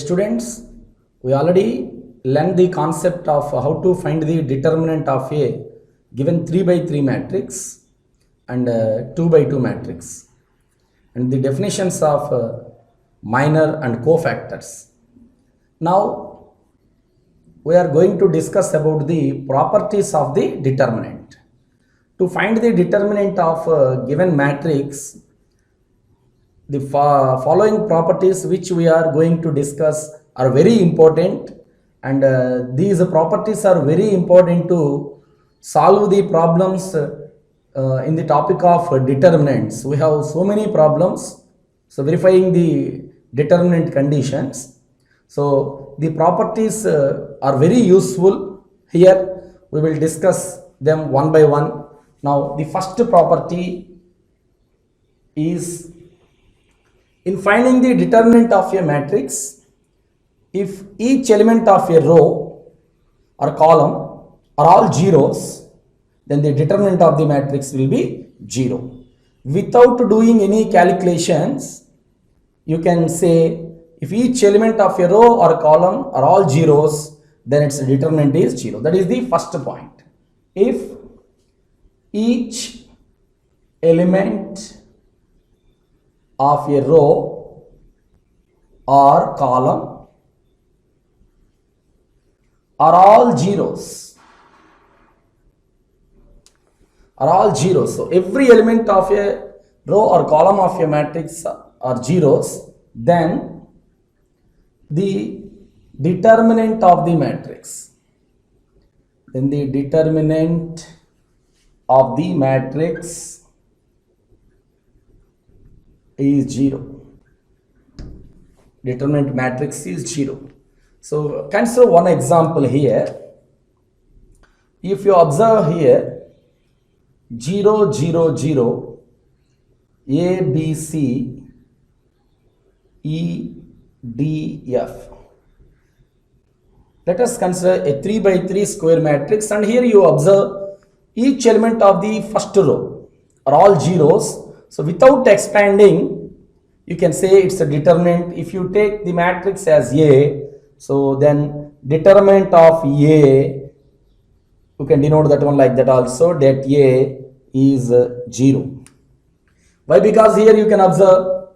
students, we already learned the concept of how to find the determinant of a given 3 by 3 matrix and 2 by 2 matrix, and the definitions of minor and cofactors. Now we are going to discuss about the properties of the determinant. To find the determinant of a given matrix, the following properties which we are going to discuss are very important, and these properties are very important to solve the problems in the topic of determinants. We have so many problems, so verifying the determinant conditions. So the properties are very useful. Here we will discuss them one by one. Now the first property is, in finding the determinant of a matrix, if each element of a row or column are all zeros, then the determinant of the matrix will be 0. Without doing any calculations, you can say if each element of a row or column are all zeros, then its determinant is 0. That is the first point. If each element of a row or column are all zeros, so every element of a row or column of a matrix are zeros, then the determinant of the matrix, is 0. Determinant matrix is 0. So consider one example here. If you observe here 0 0 0 A B C E D F, let us consider a 3 by 3 square matrix, and here you observe each element of the first row are all zeros. So without expanding, you can say it's a determinant. If you take the matrix as A, so then determinant of A, you can denote that one like that also, that A is 0. Why? Because here you can observe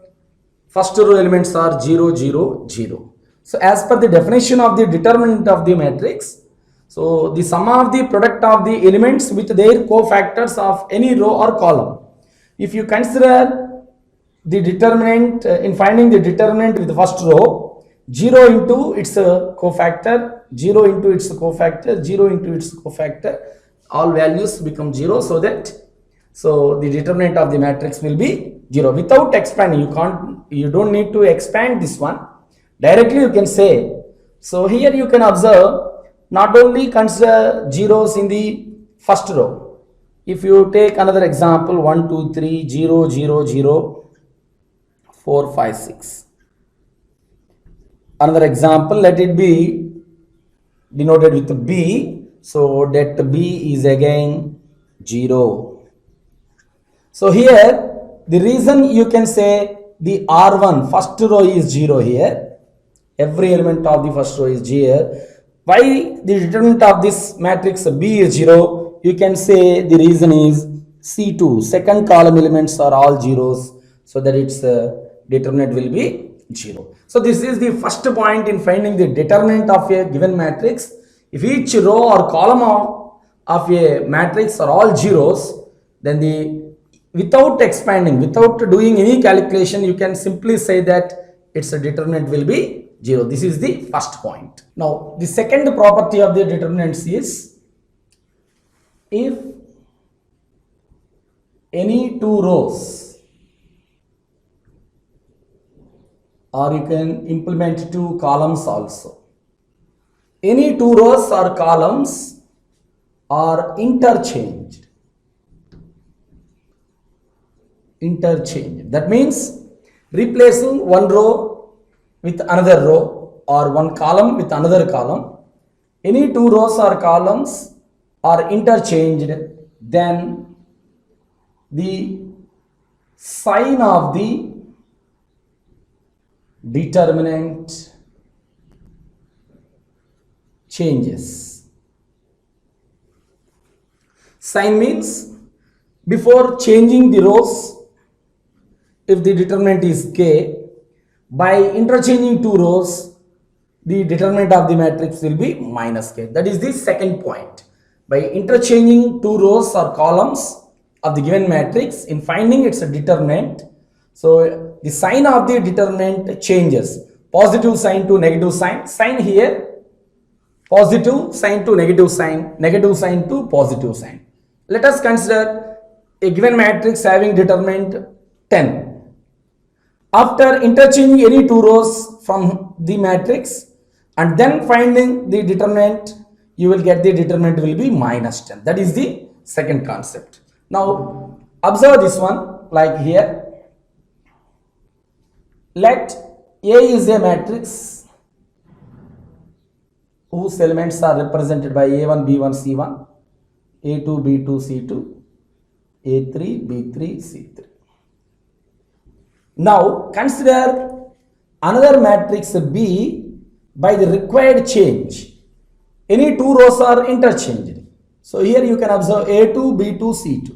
first row elements are 0 0 0. So as per the definition of the determinant of the matrix, so the sum of the product of the elements with their cofactors of any row or column. If you consider the determinant, in finding the determinant with the first row, 0 into its cofactor, 0 into its cofactor, 0 into its cofactor, all values become 0, so the determinant of the matrix will be 0 without expanding. You don't need to expand this one. Directly you can say. So here you can observe, not only consider zeros in the first row. If you take another example, 1 2 3 0 0 0 4 5 6. Another example, let it be denoted with B. So that B is again 0. So here the reason you can say the R1 first row is 0 here. Every element of the first row is 0. Why the determinant of this matrix B is 0? You can say the reason is C2, second column elements are all zeros, so that its determinant will be 0. So this is the first point in finding the determinant of a given matrix. If each row or column of a matrix are all zeros, then without expanding, without doing any calculation, you can simply say that its determinant will be 0. This is the first point. Now the second property of the determinants is, if any two rows, or you can implement two columns also, any two rows or columns are interchanged. That means replacing one row with another row or one column with another column. Any two rows or columns are interchanged, then the sign of the determinant changes. Sign means before changing the rows, if the determinant is k, by interchanging two rows, the determinant of the matrix will be minus k. That is the second point. By interchanging two rows or columns of the given matrix, in finding its determinant, so the sign of the determinant changes. Positive sign to negative sign. Sign here, positive sign to negative sign to positive sign. Let us consider a given matrix having determinant 10. After interchanging any two rows from the matrix and then finding the determinant, you will get the determinant will be minus 10. That is the second concept. Now observe this one, like here. Let A is a matrix whose elements are represented by A1, B1, C1, A2, B2, C2, A3, B3, C3. Now consider another matrix B by the required change. Any two rows are interchanged. So here you can observe A2, B2, C2,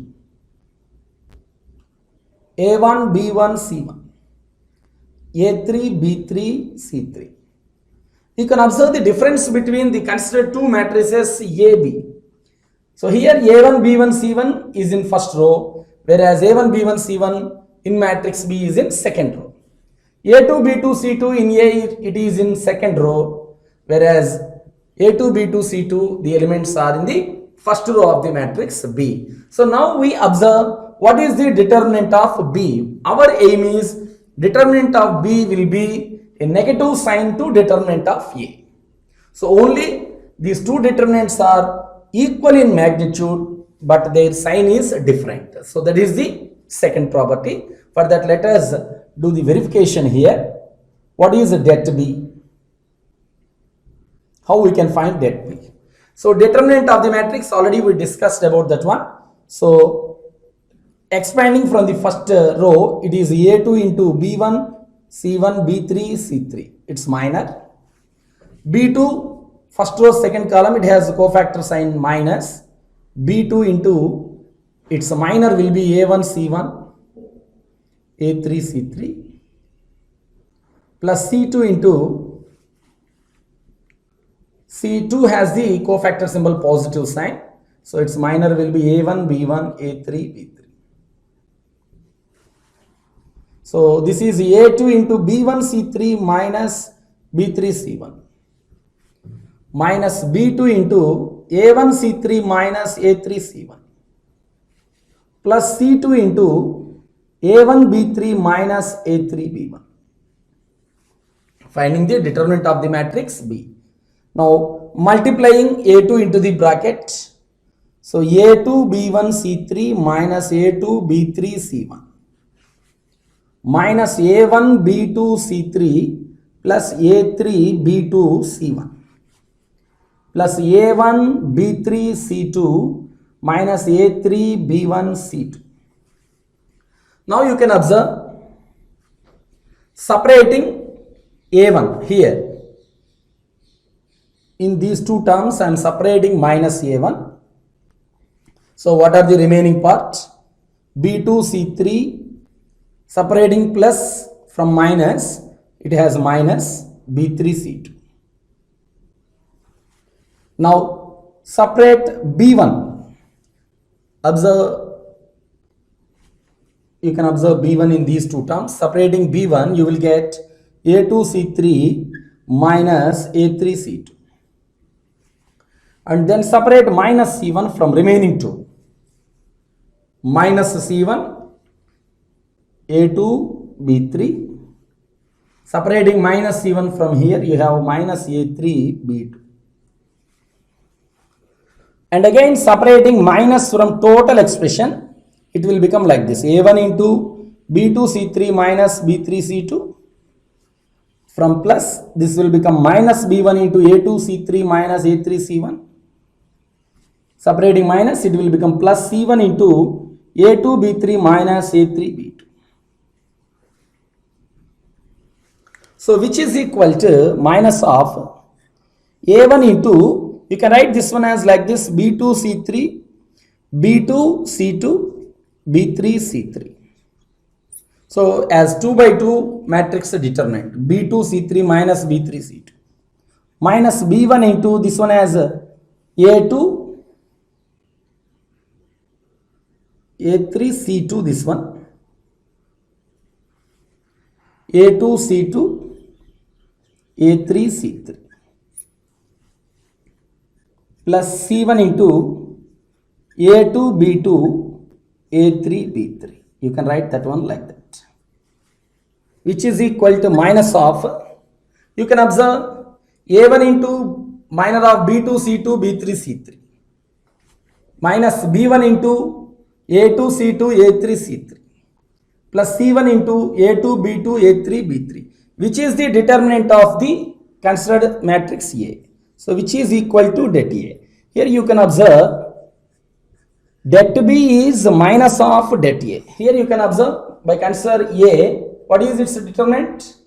A1, B1, C1, A3, B3, C3. You can observe the difference between the considered two matrices AB. So here A1, B1, C1 is in first row, whereas A1, B1, C1 in matrix B is in second row. A2, B2, C2 in A, it is in second row, whereas A2, B2, C2, the elements are in the first row of the matrix B. So now we observe what is the determinant of B. Our aim is determinant of B will be a negative sign to determinant of A. So only these two determinants are equal in magnitude, but their sign is different. So that is the second property. For that, let us do the verification here. What is det B? How we can find det B? So determinant of the matrix, already we discussed about that one. So expanding from the first row, it is A2 into B1, C1, B3, C3. It's minor. B2, first row, second column, it has cofactor sign minus. B2 into its minor will be A1, C1, A3, C3, plus C2 into C2 has the cofactor symbol positive sign. So its minor will be A1, B1, A3, B3. So this is A2 into B1, C3 minus B3, C1, minus B2 into A1, C3 minus A3, C1, plus C2 into A1, B3 minus A3, B1. Finding the determinant of the matrix B. Now multiplying A2 into the bracket. So A2, B1, C3 minus A2, B3, C1 minus A1, B2, C3 plus A3, B2, C1 plus A1, B3, C2 minus A3, B1, C2. Now you can observe separating A1 here. In these two terms, I am separating minus A1. So what are the remaining parts? B2, C3 separating plus from minus, it has minus B3, C2. Now separate B1. Observe, you can observe B1 in these two terms. Separating B1, you will get A2, C3 minus A3, C2. And then separate minus C1 from remaining two. Minus C1, A2, B3. Separating minus C1 from here, you have minus A3, B2. And again separating minus from total expression, it will become like this. A1 into B2, C3 minus B3, C2. From plus, this will become minus B1 into A2, C3 minus A3, C1. Separating minus, it will become plus C1 into A2, B3 minus A3, B2. So which is equal to minus of A1 into, you can write this one as like this, B2 C3, B2 C2, B3 C3. So as 2 by 2 matrix determinant, B2 C3 minus B3 C2 minus B1 into this one as A2 A3 C2, this one A2 C2 A3 C3 plus C1 into A2 B2 A3 B3. You can write that one like that, which is equal to minus of, you can observe, A1 into minor of B2 C2 B3 C3 minus B1 into A2 C2 A3 C3 plus C1 into A2 B2 A3 B3, which is the determinant of the considered matrix A. So which is equal to det A. Here you can observe det B is minus of det A. Here you can observe, by consider A, what is its determinant?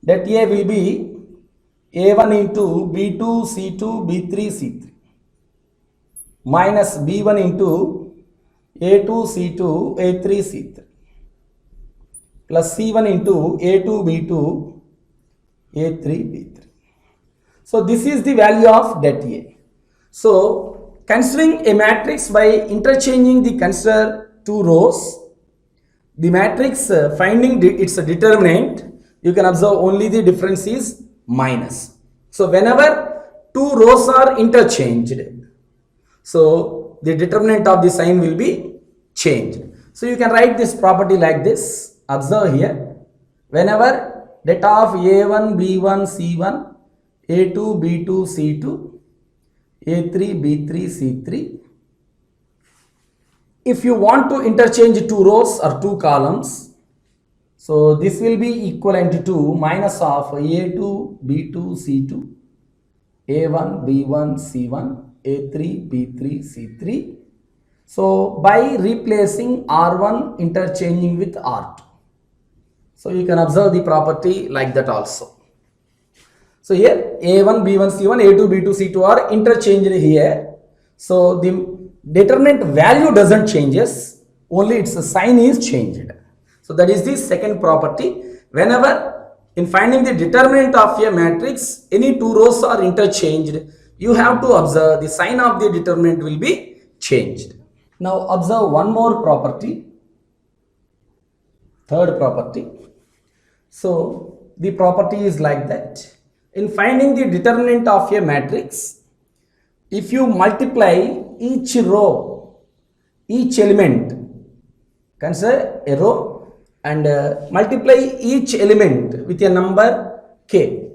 Det A will be A1 into B2 C2 B3 C3 minus B1 into A2 C2 A3 C3 plus C1 into A2 B2 A3 B3. So this is the value of det A. So considering a matrix by interchanging the consider two rows, the matrix finding its determinant, you can observe only the difference is minus. So whenever two rows are interchanged, so the determinant of the sign will be changed. So you can write this property like this. Observe here, whenever det of A1 B1 C1 A2 B2 C2 A3 B3 C3, if you want to interchange two rows or two columns, so this will be equivalent to minus of A2 B2 C2 A1 B1 C1 A3 B3 C3. So by replacing R1 interchanging with R2. So you can observe the property like that also. So here A1 B1 C1 A2 B2 C2 are interchanged here. So the determinant value doesn't changes, only its sign is changed. So that is the second property. Whenever in finding the determinant of a matrix, any two rows are interchanged, you have to observe the sign of the determinant will be changed. Now observe one more property, third property. So the property is like that. In finding the determinant of a matrix, if you multiply each row, each element, consider a row, and multiply each element with a number k.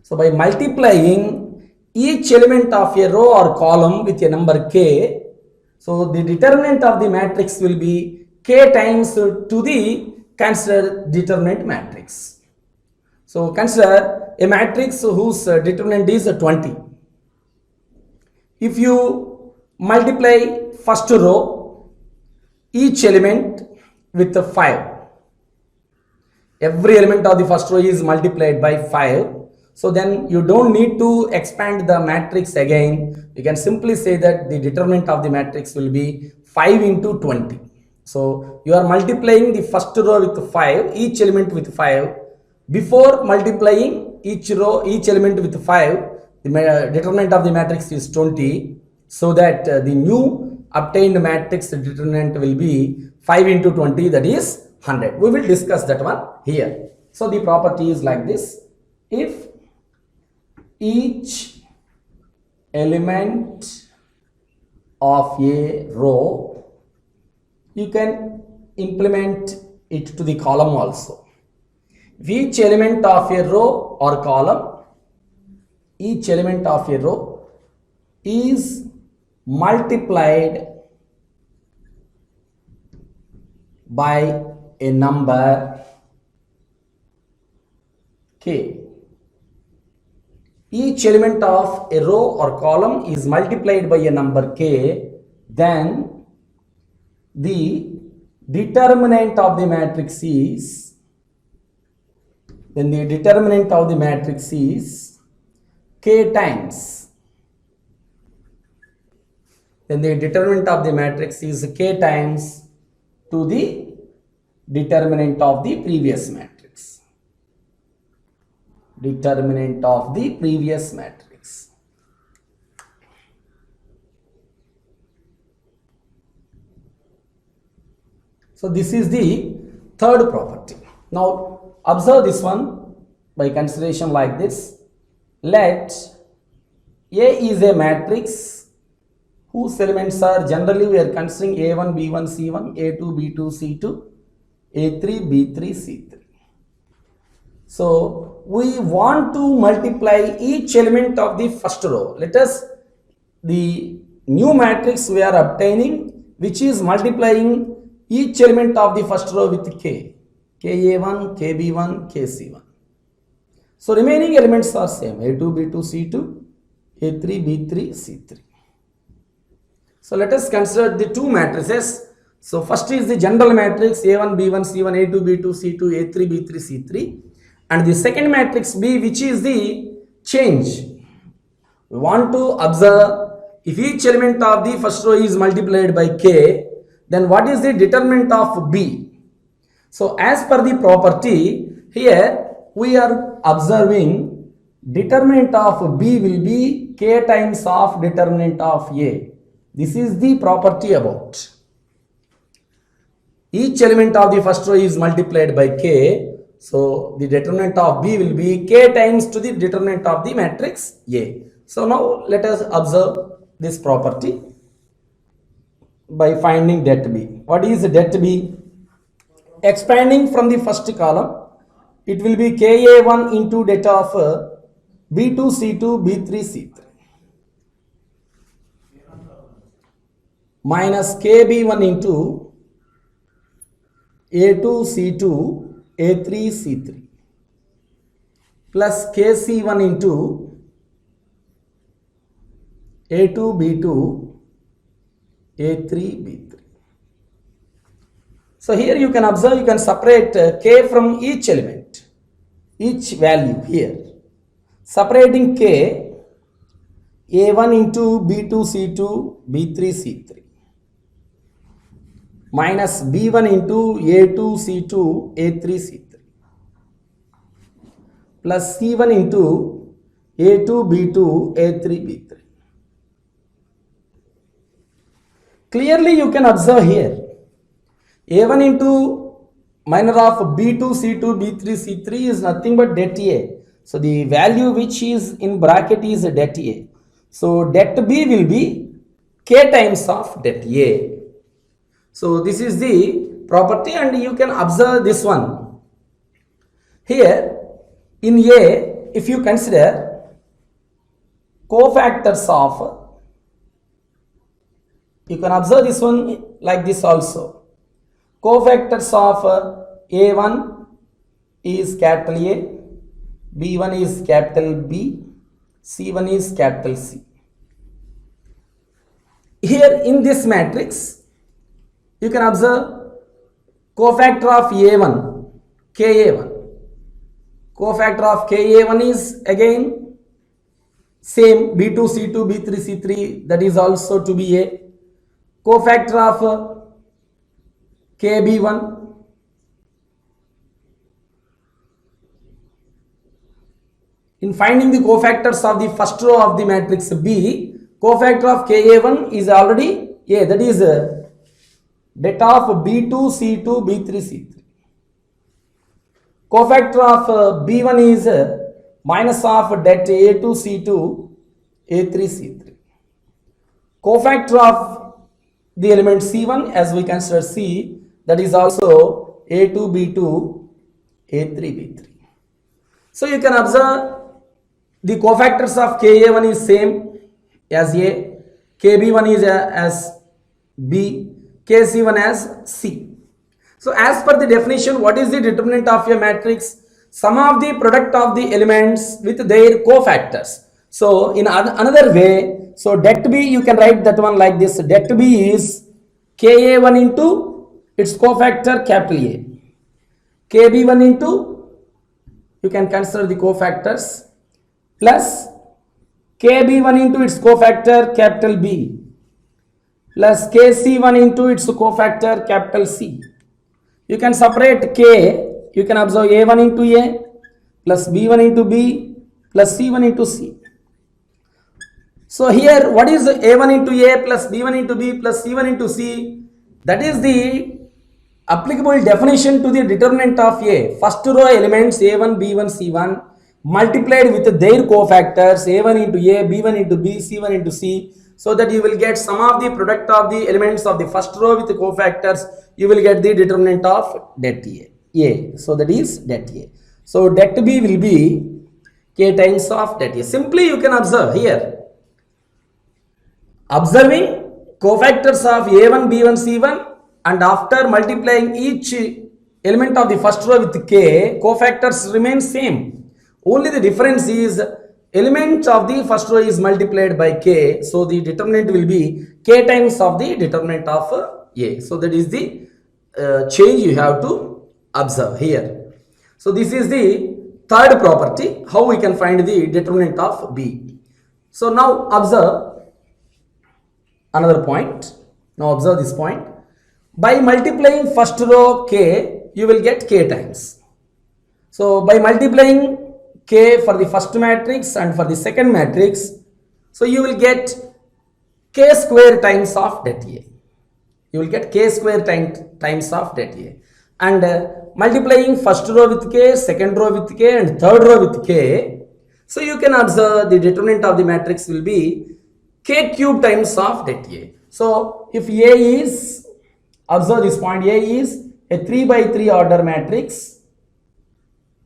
So by multiplying each element of a row or column with a number k, so the determinant of the matrix will be k times to the considered determinant matrix. So consider a matrix whose determinant is 20. If you multiply first row, each element with 5, every element of the first row is multiplied by 5. So then you don't need to expand the matrix again. You can simply say that the determinant of the matrix will be 5 into 20. So you are multiplying the first row with 5, each element with 5. Before multiplying each row, each element with 5, the determinant of the matrix is 20. So that the new obtained matrix determinant will be 5 into 20, that is 100. We will discuss that one here. So the property is like this. If each element of a row, you can implement it to the column also. If each element of a row or column, each element of a row is multiplied by a number k. Each element of a row or column is multiplied by a number k, then the determinant of the matrix is, k times, then the determinant of the matrix is k times to the determinant of the previous matrix. Determinant of the previous matrix. So this is the third property. Now observe this one by consideration like this. Let A is a matrix whose elements are, generally we are considering A1, B1, C1, A2, B2, C2, A3, B3, C3. So we want to multiply each element of the first row. Let us, the new matrix we are obtaining, which is multiplying each element of the first row with k, ka1, kb1, kc1. So remaining elements are same, a2, b2, c2, a3, b3, c3. So let us consider the two matrices. So first is the general matrix a1, b1, c1, a2, b2, c2, a3, b3, c3, and the second matrix b, which is the change. We want to observe if each element of the first row is multiplied by k, then what is the determinant of b? So as per the property, here we are observing determinant of b will be k times of determinant of a. This is the property about. Each element of the first row is multiplied by k. So the determinant of b will be k times to the determinant of the matrix A. So now let us observe this property by finding det b. What is det b? Expanding from the first column, it will be ka1 into det of b2, c2, b3, c3 minus kb1 into a2, c2, a3, c3 plus kc1 into a2, b2, a3, b3. So here you can observe, you can separate k from each element, each value here. Separating k, a1 into b2, c2, b3, c3 minus b1 into a2, c2, a3, c3 plus c1 into a2, b2, a3, b3. Clearly you can observe here a1 into minor of b2, c2, b3, c3 is nothing but det a. So the value which is in bracket is det a. So det b will be k times of det a. So this is the property, and you can observe this one. Here in A, if you consider cofactors of, you can observe this one like this also. Cofactors of A1 is capital A, B1 is capital B, C1 is capital C. Here in this matrix, you can observe cofactor of A1, Ka1. Cofactor of Ka1 is again same B2, C2, B3, C3, that is also to be A. Cofactor of Kb1, in finding the cofactors of the first row of the matrix B, cofactor of Ka1 is already A, that is det of b2, c2, b3, c3. Cofactor of b1 is minus of det a2, c2, a3, c3. Cofactor of the element c1, as we consider c, that is also a2, b2, a3, b3. So you can observe the cofactors of ka1 is same as a, kb1 is as b, kc1 as c. So as per the definition, what is the determinant of a matrix? Sum of the product of the elements with their cofactors. So in another way, so det b, you can write that one like this. Det b is ka1 into its cofactor capital A, kb1 into, you can consider the cofactors, plus KB1 into its cofactor capital B plus KC1 into its cofactor capital C. You can separate K, you can observe A1 into A plus B1 into B plus C1 into C. So here what is A1 into A plus B1 into B plus C1 into C? That is the applicable definition to the determinant of A. First row elements A1, B1, C1 multiplied with their cofactors A1 into A, B1 into B, C1 into C, so that you will get sum of the product of the elements of the first row with the cofactors. You will get the determinant of det A. So that is det A. So det B will be K times of det A. Simply you can observe here. Observing cofactors of A1, B1, C1 and after multiplying each element of the first row with K, cofactors remain same. Only the difference is element of the first row is multiplied by K. So the determinant will be K times of the determinant of A. So that is the change you have to observe here. So this is the third property, how we can find the determinant of B. So now observe another point. Now observe this point. By multiplying first row K, you will get K times. So by multiplying K for the first matrix and for the second matrix, so you will get K square times of det A. You will get K square times of det A. And multiplying first row with K, second row with K and third row with K, so you can observe the determinant of the matrix will be K cube times of det A. So if A is, observe this point, A is a 3 by 3 order matrix.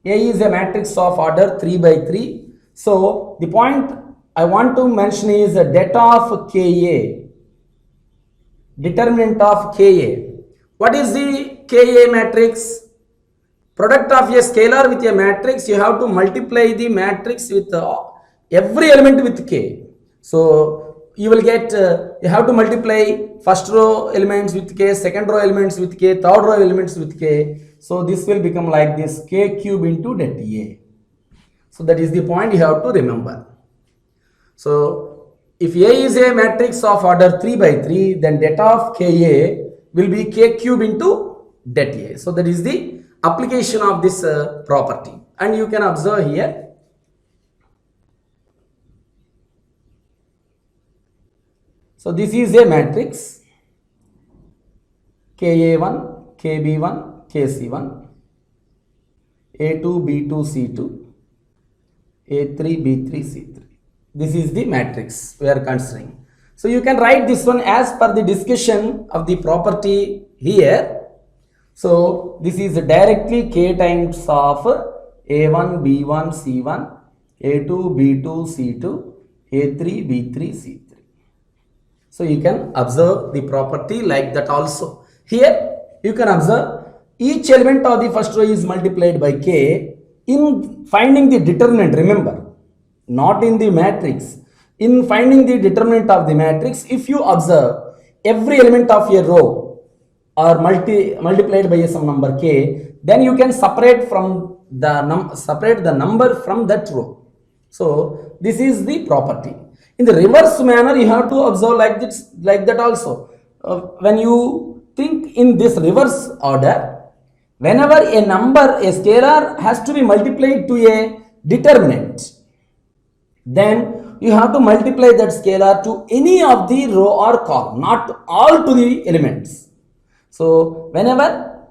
A is a matrix of order 3 by 3. So the point I want to mention is the det of Ka, determinant of Ka. What is the Ka matrix? Product of a scalar with a matrix, you have to multiply the matrix with every element with K. So you will get, you have to multiply first row elements with K, second row elements with K, third row elements with K. So this will become like this, K cube into det A. So that is the point you have to remember. So if A is a matrix of order 3 by 3, then det of Ka will be K cube into det A. So that is the application of this property. And you can observe here. So this is a matrix Ka1, Kb1, Kc1, A2, B2, C2, A3, B3, C3. This is the matrix we are considering. So you can write this one as per the discussion of the property here. So this is directly K times of A1, B1, C1, A2, B2, C2, A3, B3, C3. So you can observe the property like that also. Here you can observe each element of the first row is multiplied by K. In finding the determinant, remember, not in the matrix. In finding the determinant of the matrix, if you observe every element of a row are multiplied by some number K, then you can separate the number from that row. So this is the property. In the reverse manner, you have to observe like this, like that also. When you think in this reverse order, whenever a number, a scalar has to be multiplied to a determinant, then you have to multiply that scalar to any of the row or column, not all to the elements. So whenever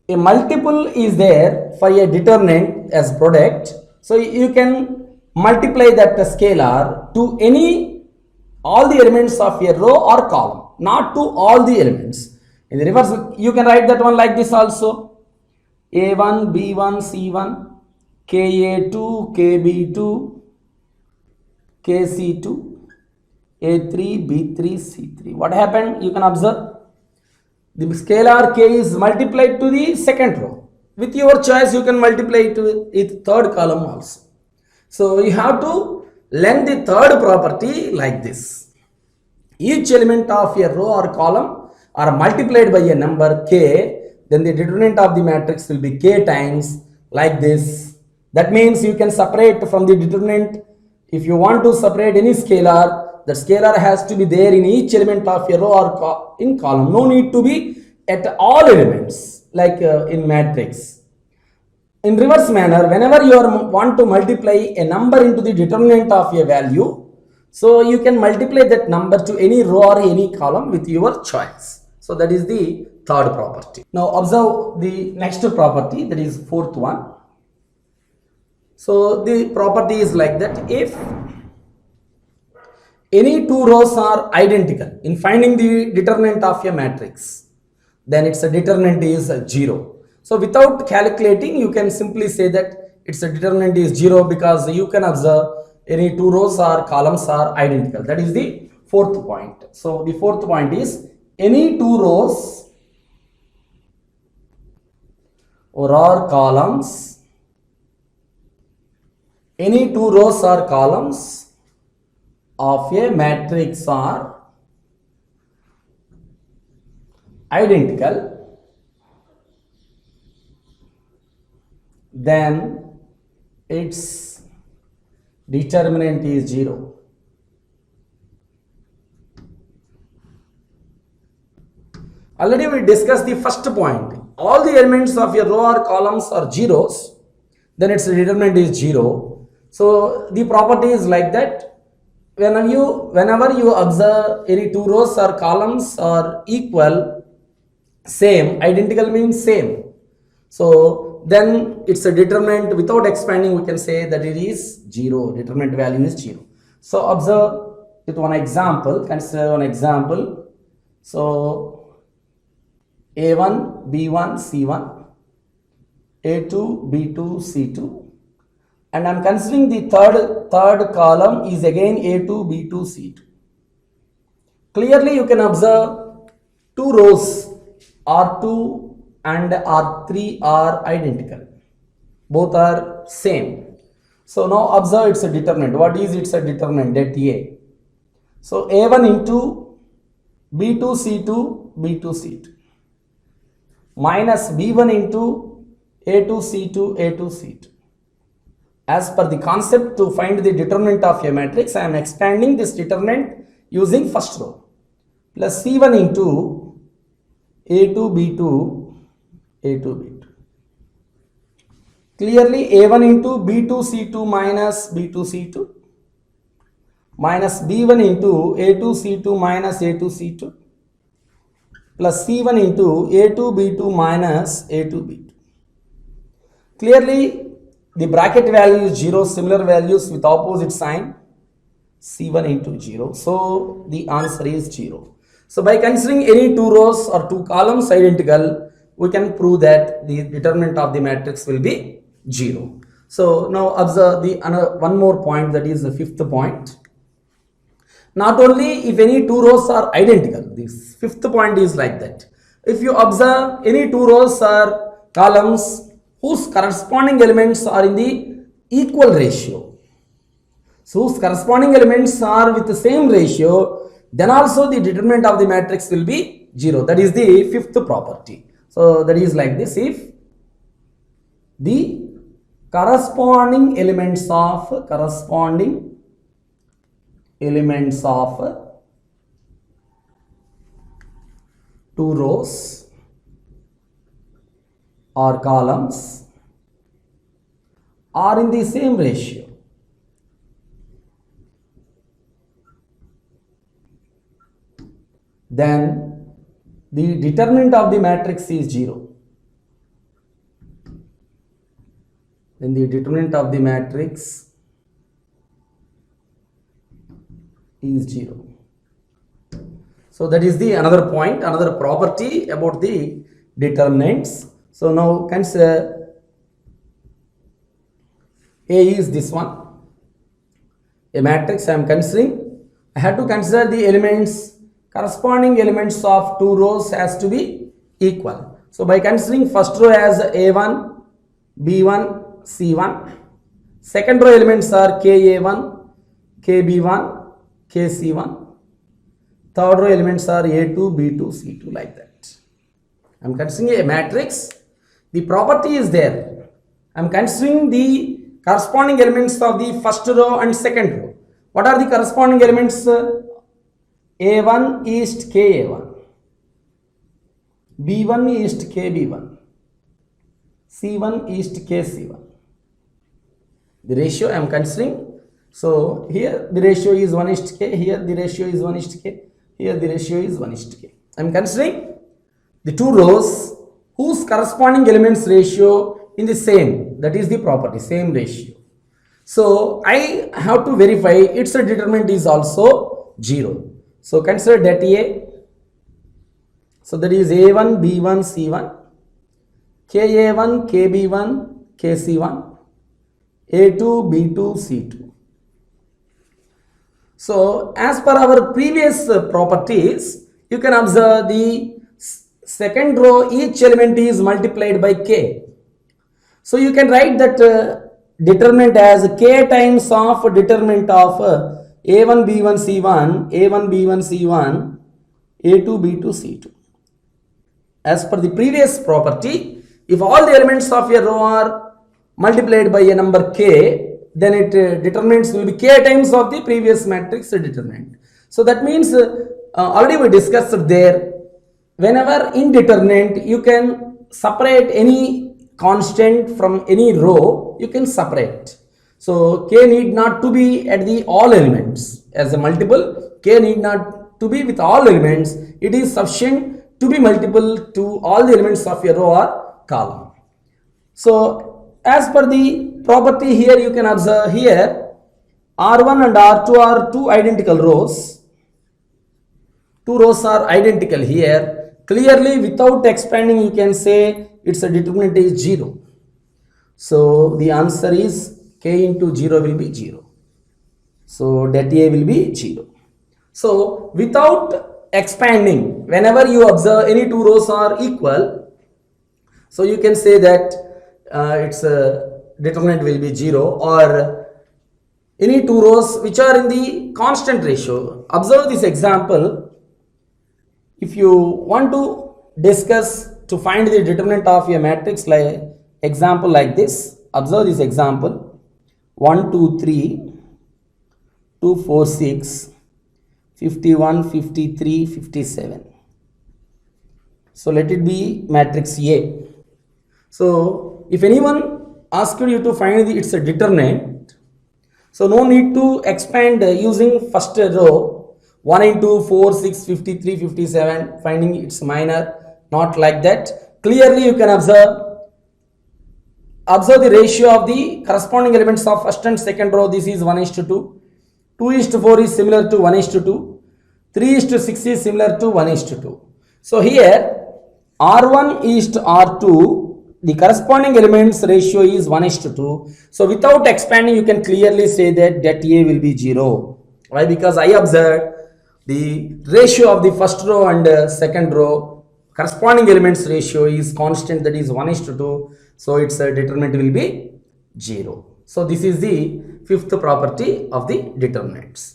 a multiple is there for a determinant as product, so you can multiply that scalar to all the elements of a row or column, not to all the elements. In the reverse, you can write that one like this also. A1, B1, C1, Ka2, Kb2, Kc2, A3, B3, C3. What happened? You can observe. The scalar K is multiplied to the second row. With your choice, you can multiply it to the third column also. So you have to learn the third property like this. Each element of a row or column are multiplied by a number K, then the determinant of the matrix will be K times like this. That means you can separate from the determinant If you want to separate any scalar, that scalar has to be there in each element of a row or in column. No need to be at all elements like in matrix. In reverse manner, whenever you want to multiply a number into the determinant of a value, so you can multiply that number to any row or any column with your choice. So that is the third property. Now observe the next property, that is fourth one. So the property is like that: if any two rows are identical in finding the determinant of a matrix, then its determinant is 0. So without calculating, you can simply say that its determinant is 0, because you can observe any two rows or columns are identical. That is the fourth point. So the fourth point is any two rows or columns, any two rows or columns of a matrix are identical, then its determinant is 0. Already we discussed the first point. All the elements of a row or columns are zeros, then its determinant is 0. So the property is like that: whenever you observe any two rows or columns are equal, same, identical means same, so then it's a determinant. Without expanding, we can say that it is 0. Determinant value is 0. So observe with one example. Consider one example. So a1 b1 c1, a2 b2 c2, and I'm considering the third column is again a2 b2 c2. Clearly you can observe two rows r2 and r3 are identical, both are same. So now observe its a determinant. What is its a determinant? At a, so a1 into b2 c2 b2 c2 minus b1 into a2 c2 a2 c2. As per the concept, to find the determinant of a matrix, I am expanding this determinant using first row, plus c1 into a2 b2 a2 b2. Clearly a1 into b2 c2 minus b2 c2 minus b1 into a2 c2 minus a2 c2 plus c1 into a2 b2 minus a2 b2. Clearly the bracket value is 0, similar values with opposite sign, c1 into 0. So the answer is 0. So by considering any two rows or two columns identical, we can prove that the determinant of the matrix will be 0. So now observe the one more point, that is the fifth point. Not only if any two rows are identical, this fifth point is like that: if you observe any two rows or columns whose corresponding elements are in the equal ratio, so whose corresponding elements are with the same ratio, then also the determinant of the matrix will be 0. That is the fifth property. So that is like this: if the corresponding elements of two rows or columns are in the same ratio, then the determinant of the matrix is 0. Then the determinant of the matrix is 0. So that is the another point, another property about the determinants. So now consider A is this one, a matrix I am considering. I have to consider the elements, corresponding elements of two rows has to be equal. So by considering first row as A1, B1, C1, second row elements are KA1, KB1, KC1, third row elements are A2, B2, C2, like that. I am considering a matrix. The property is there. I am considering the corresponding elements of the first row and second row. What are the corresponding elements? A1 is KA1, B1 is KB1, C1 is KC1. The ratio I am considering. So here the ratio is 1:k, here the ratio is 1:k, here the ratio is 1:k. I am considering the two rows whose corresponding elements ratio in the same, that is the property, same ratio. So I have to verify its determinant is also 0. So consider that A. So that is A1, B1, C1, KA1, KB1, KC1, A2, B2, C2. So as per our previous properties, you can observe the second row, each element is multiplied by K. So you can write that determinant as K times of determinant of A1, B1, C1, A1, B1, C1, A2, B2, C2. As per the previous property, if all the elements of a row are multiplied by a number K, then it determinants will be K times of the previous matrix determinant. So that means already we discussed there, whenever indeterminate, you can separate any constant from any row, you can separate. So K need not to be at the all elements as a multiple, K need not to be with all elements, it is sufficient to be multiple to all the elements of a row or column. So as per the property here, you can observe here R1 and R2 are two identical rows. Two rows are identical here. Clearly without expanding you can say its determinant is 0. So the answer is K into 0 will be 0. So that A will be 0. So without expanding, whenever you observe any two rows are equal, so you can say that its determinant will be 0, or any two rows which are in the constant ratio. Observe this example. If you want to discuss to find the determinant of a matrix, like example like this, observe this example: 1, 2, 3, 2, 4, 6, 51, 53, 57. So let it be matrix A. So if anyone asked you to find its determinant, so no need to expand using first row 1 into 4, 6, 53, 57, finding its minor, not like that. Clearly you can observe the ratio of the corresponding elements of first and second row. This is 1:2, 2:4 is similar to 1:2, 3:6 is similar to 1:2. So here R1 is to R2, the corresponding elements ratio is 1:2. So without expanding you can clearly say that A will be 0. Why? Because I observed the ratio of the first row and second row corresponding elements ratio is constant, that is 1:2. So its determinant will be 0. So this is the fifth property of the determinants.